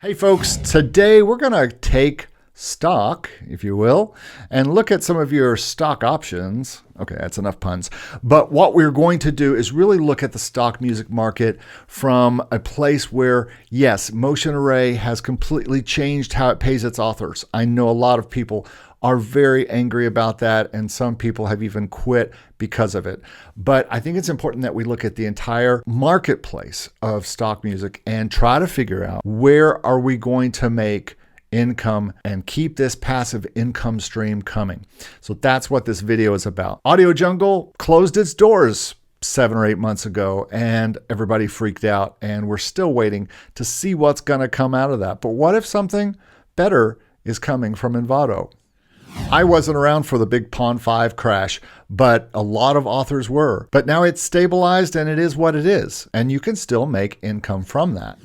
Hey folks, today we're going to take stock, if you will, and look at some of your stock options. Okay, that's enough puns. But what we're going to do is really look at the stock music market from a place where, yes, Motion Array has completely changed how it pays its authors. I know a lot of people are very angry about that, and some people have even quit because of it. But I think it's important that we look at the entire marketplace of stock music and try to figure out where are we going to make income and keep this passive income stream coming. So that's what this video is about. AudioJungle closed its doors 7 or 8 months ago, and everybody freaked out, and we're still waiting to see what's going to come out of that. But what if something better is coming from Envato? I wasn't around for the big Pawn 5 crash, but a lot of authors were. But now it's stabilized and it is what it is, and you can still make income from that.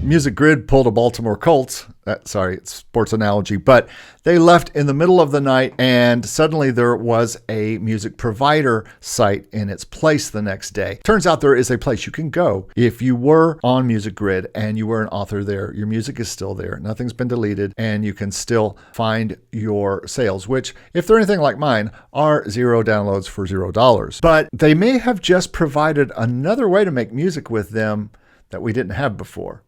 MusicGrid pulled a Baltimore Colts. Sorry, it's sports analogy, but they left in the middle of the night and suddenly there was a music provider site in its place the next day. Turns out there is a place you can go. If you were on MusicGrid and you were an author there, your music is still there. Nothing's been deleted and you can still find your sales, which, if they're anything like mine, are 0 downloads for $0. But they may have just provided another way to make music with them that we didn't have before.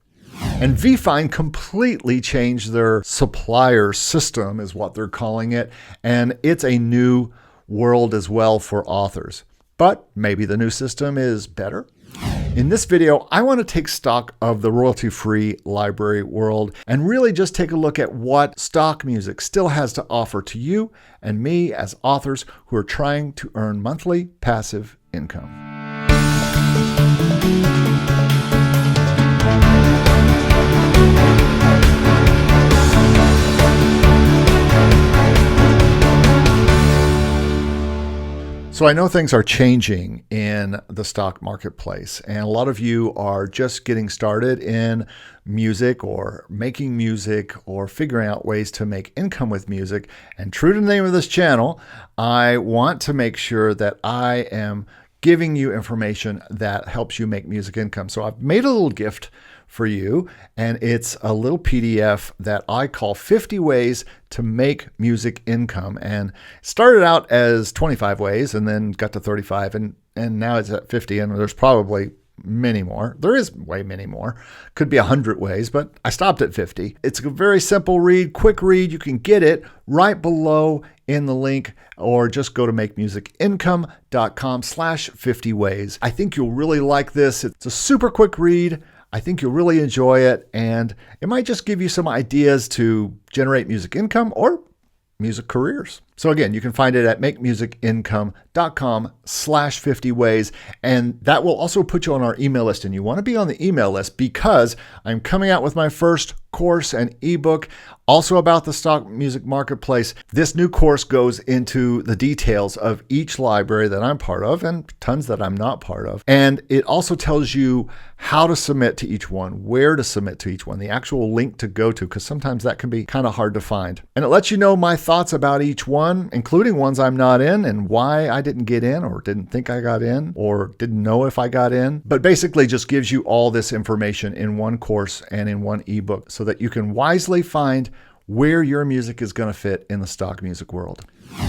And VFine completely changed their supplier system, is what they're calling it. And it's a new world as well for authors. But maybe the new system is better. In this video, I want to take stock of the royalty-free library world and really just take a look at what stock music still has to offer to you and me as authors who are trying to earn monthly passive income. So I know things are changing in the stock marketplace, and a lot of you are just getting started in music or making music or figuring out ways to make income with music. And true to the name of this channel, I want to make sure that I am giving you information that helps you make music income. So I've made a little gift for you, and it's a little PDF that I call 50 ways to make music income, and started out as 25 ways and then got to 35 and now it's at 50, and there's probably many more. There is way many more. Could be 100 ways, but I stopped at 50. It's a very simple read, quick read. You can get it right below in the link, or just go to makemusicincome.com/50 ways. I think you'll really like this. It's a super quick read. I think you'll really enjoy it, and it might just give you some ideas to generate music income or music careers. So again, you can find it at makemusicincome.com/50 ways, and that will also put you on our email list. And you want to be on the email list because I'm coming out with my first course and ebook also about the stock music marketplace. This new course goes into the details of each library that I'm part of and tons that I'm not part of. And it also tells you how to submit to each one, where to submit to each one, the actual link to go to, because sometimes that can be kind of hard to find. And it lets you know my thoughts about each one, including ones I'm not in and why I didn't get in or didn't think I got in or didn't know if I got in. But basically just gives you all this information in one course and in one ebook so that you can wisely find where your music is going to fit in the stock music world.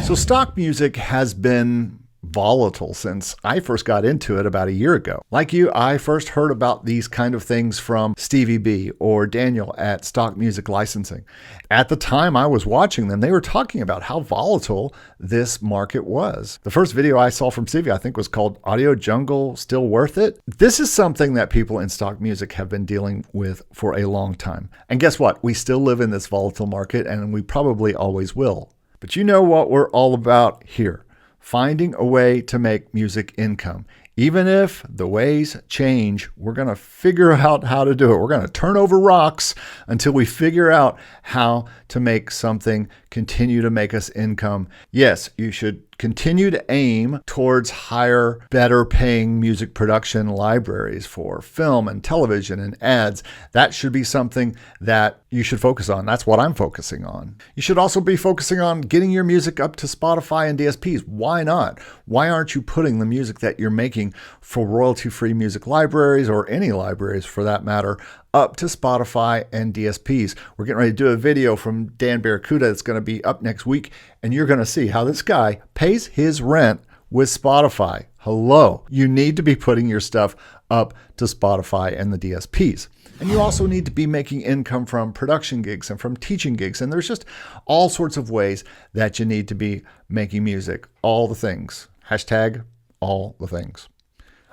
So stock music has been volatile since I first got into it about a year ago. Like you, I first heard about these kind of things from Stevie B or Daniel at Stock Music Licensing. At the time I was watching them, they were talking about how volatile this market was. The first video I saw from Stevie, I think, was called AudioJungle Still Worth It? This is something that people in stock music have been dealing with for a long time. And guess what? We still live in this volatile market, and we probably always will. But you know what we're all about here. Finding a way to make music income. Even if the ways change, we're going to figure out how to do it. We're going to turn over rocks until we figure out how to make something continue to make us income. Yes, you should continue to aim towards higher, better paying music production libraries for film and television and ads. That should be something that you should focus on. That's what I'm focusing on. You should also be focusing on getting your music up to Spotify and DSPs. Why not? Why aren't you putting the music that you're making for royalty-free music libraries, or any libraries for that matter, up to Spotify and DSPs. We're getting ready to do a video from Dan Barracuda that's going to be up next week, and you're going to see how this guy pays his rent with Spotify. Hello. You need to be putting your stuff up to Spotify and the DSPs. And you also need to be making income from production gigs and from teaching gigs. And there's just all sorts of ways that you need to be making music. All the things. Hashtag all the things.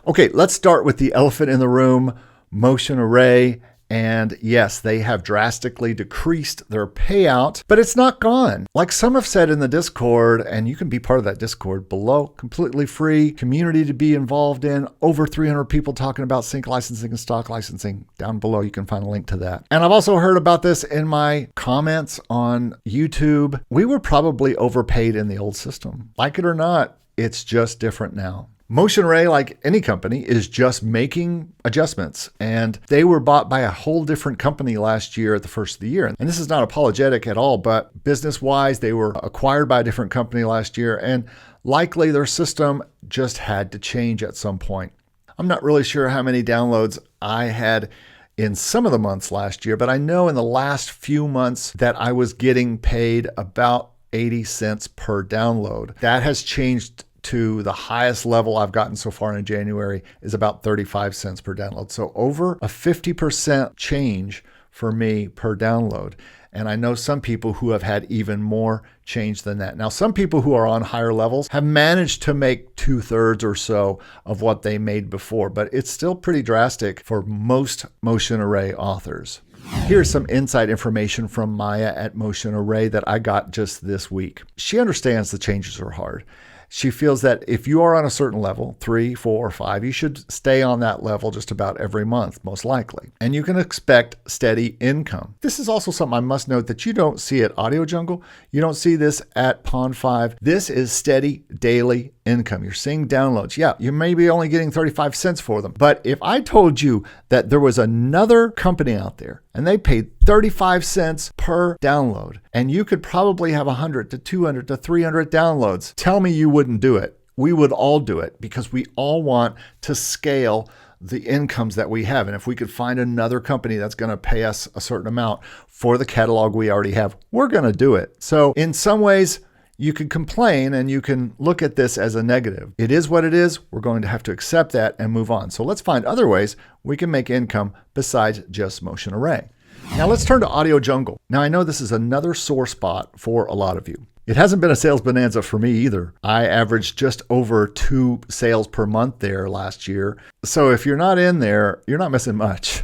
Okay, let's start with the elephant in the room, Motion Array. And yes, they have drastically decreased their payout, but it's not gone. Like some have said in the Discord, and you can be part of that Discord below, completely free community to be involved in, over 300 people talking about sync licensing and stock licensing. Down below, you can find a link to that. And I've also heard about this in my comments on YouTube. We were probably overpaid in the old system. Like it or not, it's just different now. Motion Array, like any company, is just making adjustments, and they were bought by a whole different company last year at the first of the year. And this is not apologetic at all, but business-wise, they were acquired by a different company last year, and likely their system just had to change at some point. I'm not really sure how many downloads I had in some of the months last year, but I know in the last few months that I was getting paid about 80 cents per download. That has changed to the highest level I've gotten so far in January is about 35 cents per download. So over a 50% change for me per download. And I know some people who have had even more change than that. Now, some people who are on higher levels have managed to make 2/3 or so of what they made before, but it's still pretty drastic for most Motion Array authors. Here's some inside information from Maya at Motion Array that I got just this week. She understands the changes are hard. She feels that if you are on a certain level, 3, 4, 5, you should stay on that level just about every month, most likely. And you can expect steady income. This is also something I must note that you don't see at AudioJungle. You don't see this at Pond5. This is steady daily income. You're seeing downloads. Yeah, you may be only getting 35 cents for them. But if I told you that there was another company out there and they paid 35 cents per download, and you could probably have 100 to 200 to 300 downloads, tell me you wouldn't do it. We would all do it because we all want to scale the incomes that we have. And if we could find another company that's going to pay us a certain amount for the catalog we already have, we're going to do it. So in some ways, you can complain and you can look at this as a negative. It is what it is. We're going to have to accept that and move on. So let's find other ways we can make income besides just Motion Array. Now let's turn to AudioJungle. Now I know this is another sore spot for a lot of you. It hasn't been a sales bonanza for me either. I averaged just over 2 sales per month there last year. So if you're not in there, you're not missing much.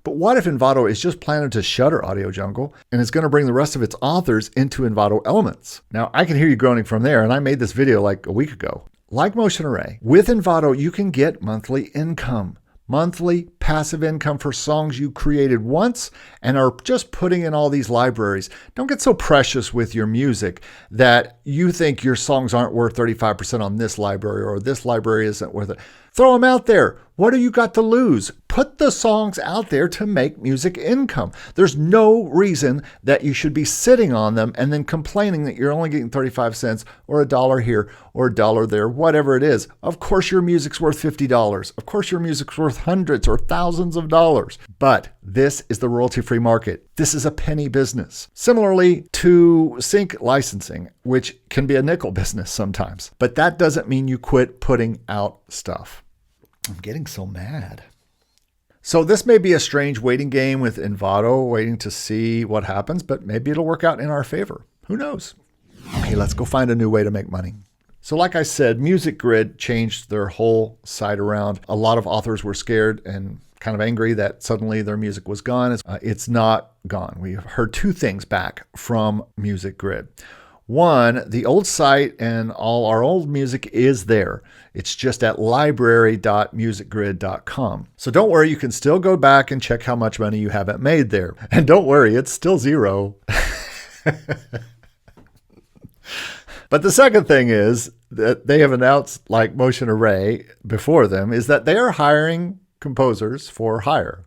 But what if Envato is just planning to shutter AudioJungle and is going to bring the rest of its authors into Envato Elements? Now, I can hear you groaning from there, and I made this video like a week ago. Like Motion Array, with Envato, you can get monthly income. Monthly passive income for songs you created once and are just putting in all these libraries. Don't get so precious with your music that you think your songs aren't worth 35% on this library or this library isn't worth it. Throw them out there. What do you got to lose? Put the songs out there to make music income. There's no reason that you should be sitting on them and then complaining that you're only getting 35 cents or $1 here or $1 there, whatever it is. Of course your music's worth $50. Of course your music's worth hundreds or thousands of dollars. But this is the royalty-free market. This is a penny business. Similarly to sync licensing, which can be a nickel business sometimes. But that doesn't mean you quit putting out stuff. I'm getting so mad. So this may be a strange waiting game with Envato, waiting to see what happens, but maybe it'll work out in our favor. Who knows? Okay, let's go find a new way to make money. So like I said, MusicGrid changed their whole site around. A lot of authors were scared and kind of angry that suddenly their music was gone. It's not gone. We've heard 2 things back from MusicGrid. One, the old site and all our old music is there. It's just at library.musicgrid.com. So don't worry, you can still go back and check how much money you haven't made there. And don't worry, it's still 0. But the second thing is that they have announced, like Motion Array before them, is that they are hiring composers for hire.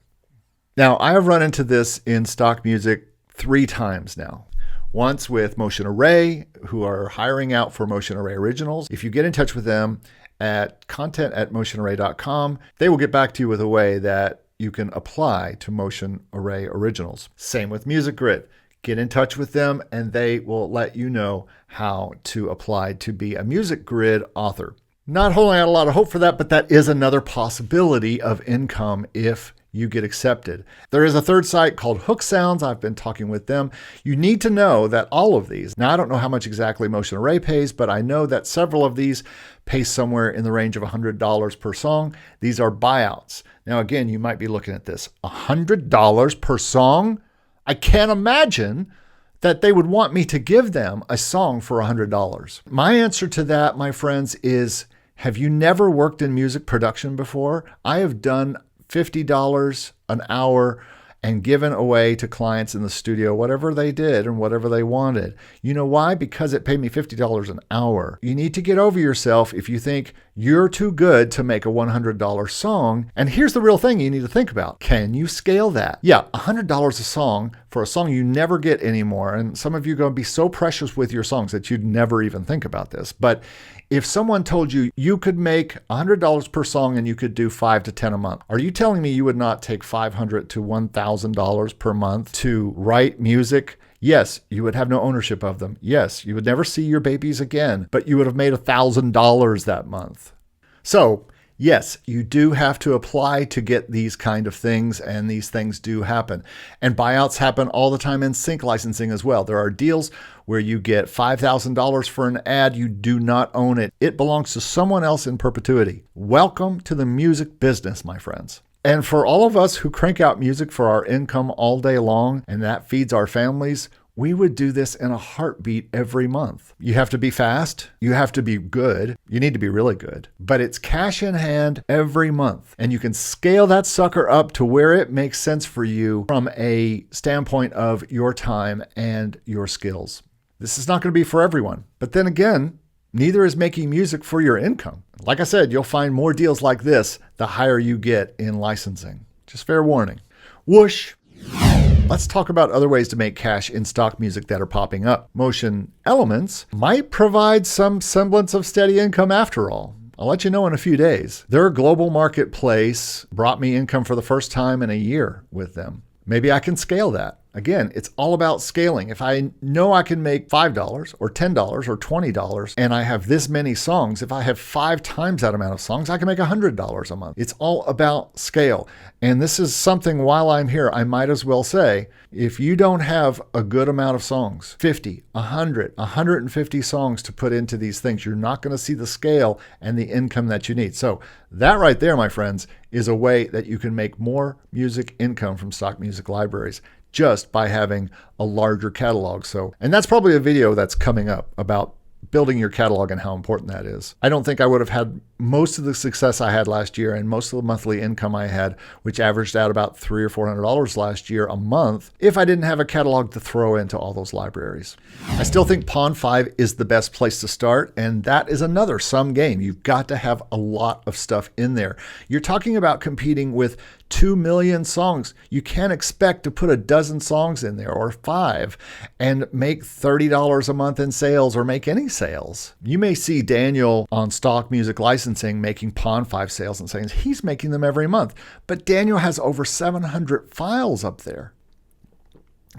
Now, I have run into this in stock music 3 times now. Once with Motion Array, who are hiring out for Motion Array originals. If you get in touch with them at content@motionarray.com, they will get back to you with a way that you can apply to Motion Array Originals. Same with MusicGrid. Get in touch with them and they will let you know how to apply to be a MusicGrid author. Not holding out a lot of hope for that, but that is another possibility of income if you get accepted. There is a third site called Hook Sounds. I've been talking with them. You need to know that all of these, now I don't know how much exactly Motion Array pays, but I know that several of these pay somewhere in the range of $100 per song. These are buyouts. Now again, you might be looking at this, $100 per song? I can't imagine that they would want me to give them a song for $100. My answer to that, my friends, is have you never worked in music production before? I have done $50 an hour and given away to clients in the studio whatever they did and whatever they wanted. You know why? Because it paid me $50 an hour. You need to get over yourself if you think you're too good to make a $100 song. And here's the real thing you need to think about. Can you scale that? Yeah, $100 a song for a song you never get anymore. And some of you are going to be so precious with your songs that you'd never even think about this. But if someone told you you could make $100 per song and you could do 5 to 10 a month, are you telling me you would not take $500 to $1,000 per month to write music? Yes, you would have no ownership of them. Yes, you would never see your babies again, but you would have made $1,000 that month. So, yes, you do have to apply to get these kind of things, and these things do happen. And buyouts happen all the time in sync licensing as well. There are deals where you get $5,000 for an ad. You do not own it. It belongs to someone else in perpetuity. Welcome to the music business, my friends. And for all of us who crank out music for our income all day long, and that feeds our families, we would do this in a heartbeat every month. You have to be fast. You have to be good. You need to be really good. But it's cash in hand every month. And you can scale that sucker up to where it makes sense for you from a standpoint of your time and your skills. This is not going to be for everyone. But then again, neither is making music for your income. Like I said, you'll find more deals like this the higher you get in licensing. Just fair warning. Whoosh. Let's talk about other ways to make cash in stock music that are popping up. Motion Elements might provide some semblance of steady income after all. I'll let you know in a few days. Their global marketplace brought me income for the first time in a year with them. Maybe I can scale that. Again, it's all about scaling. If I know I can make $5 or $10 or $20 and I have this many songs, if I have 5 times that amount of songs, I can make $100 a month. It's all about scale. And this is something while I'm here, I might as well say, if you don't have a good amount of songs, 50, 100, 150 songs to put into these things, you're not going to see the scale and the income that you need. So that right there, my friends, is a way that you can make more music income from stock music libraries just by having a larger catalog. And that's probably a video that's coming up about building your catalog and how important that is. I don't think I would have had most of the success I had last year and most of the monthly income I had, which averaged out about $300 or $400 last year a month, if I didn't have a catalog to throw into all those libraries. I still think Pond 5 is the best place to start, and that is another sum game. You've got to have a lot of stuff in there. You're talking about competing with 2 million songs. You can't expect to put a dozen songs in there or 5 and make $30 a month in sales or make any sales. You may see Daniel on Stock Music Licensing making Pond 5 sales and saying he's making them every month, but Daniel has over 700 files up there.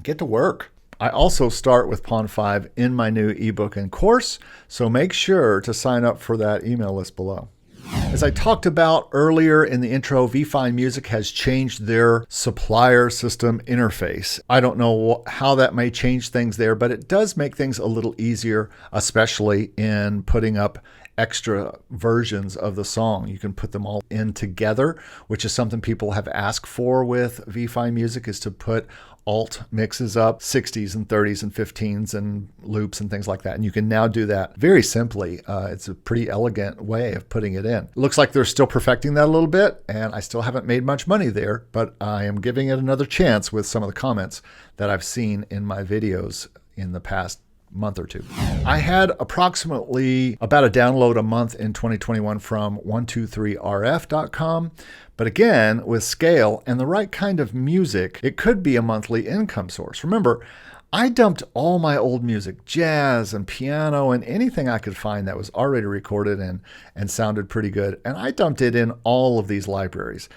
Get to work. I also start with Pond 5 in my new ebook and course, so make sure to sign up for that email list below. As I talked about earlier in the intro, VFineMusic has changed their supplier system interface. I don't know how that may change things there, but it does make things a little easier, especially in putting up extra versions of the song. You can put them all in together, which is something people have asked for with VFineMusic, is to put alt mixes up, 60s and 30s and 15s and loops and things like that. And you can now do that very simply. It's a pretty elegant way of putting it in. It looks like they're still perfecting that a little bit, and I still haven't made much money there, but I am giving it another chance with some of the comments that I've seen in my videos in the past month or two. I had approximately about a download a month in 2021 from 123rf.com. But again, with scale and the right kind of music, it could be a monthly income source. Remember, I dumped all my old music, jazz and piano and anything I could find that was already recorded and sounded pretty good. And I dumped it in all of these libraries.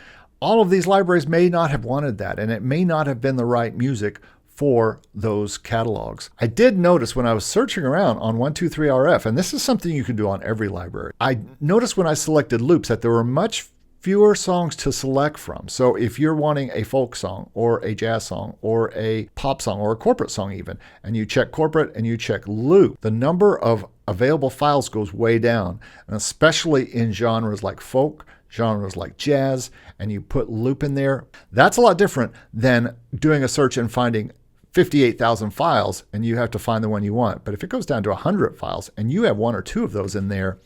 all of these libraries may not have wanted that, and it may not have been the right music for those catalogs. I did notice when I was searching around on 123RF, and this is something you can do on every library, I noticed when I selected loops that there were much fewer songs to select from. So if you're wanting a folk song or a jazz song or a pop song or a corporate song even, and you check corporate and you check loop, the number of available files goes way down, and especially in genres like folk, genres like jazz, and you put loop in there. That's a lot different than doing a search and finding 58,000 files and you have to find the one you want. But if it goes down to 100 files and you have one or two of those in there,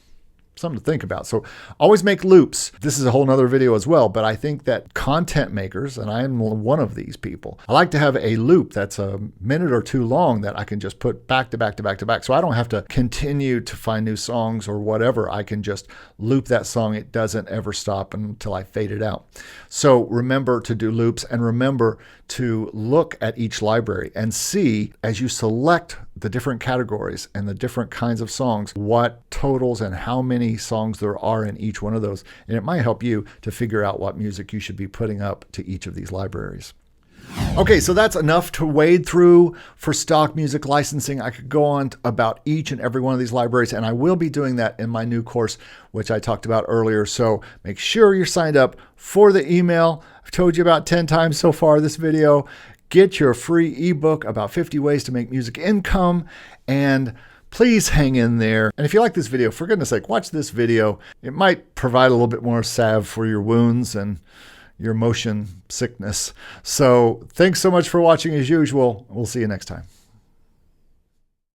something to think about. So always make loops. This is a whole nother video as well, but I think that content makers, and I'm one of these people, I like to have a loop that's a minute or two long that I can just put back to back to back to back. So I don't have to continue to find new songs or whatever. I can just loop that song. It doesn't ever stop until I fade it out. So remember to do loops, and remember to look at each library and see, as you select the different categories and the different kinds of songs, what totals and how many songs there are in each one of those. And it might help you to figure out what music you should be putting up to each of these libraries. Okay, so that's enough to wade through for stock music licensing. I could go on about each and every one of these libraries, and I will be doing that in my new course, which I talked about earlier. So make sure you're signed up for the email. I've told you about 10 times so far this video. Get your free ebook about 50 ways to make music income, and please hang in there. And if you like this video, for goodness sake, watch this video. It might provide a little bit more salve for your wounds and your motion sickness. So thanks so much for watching as usual. We'll see you next time.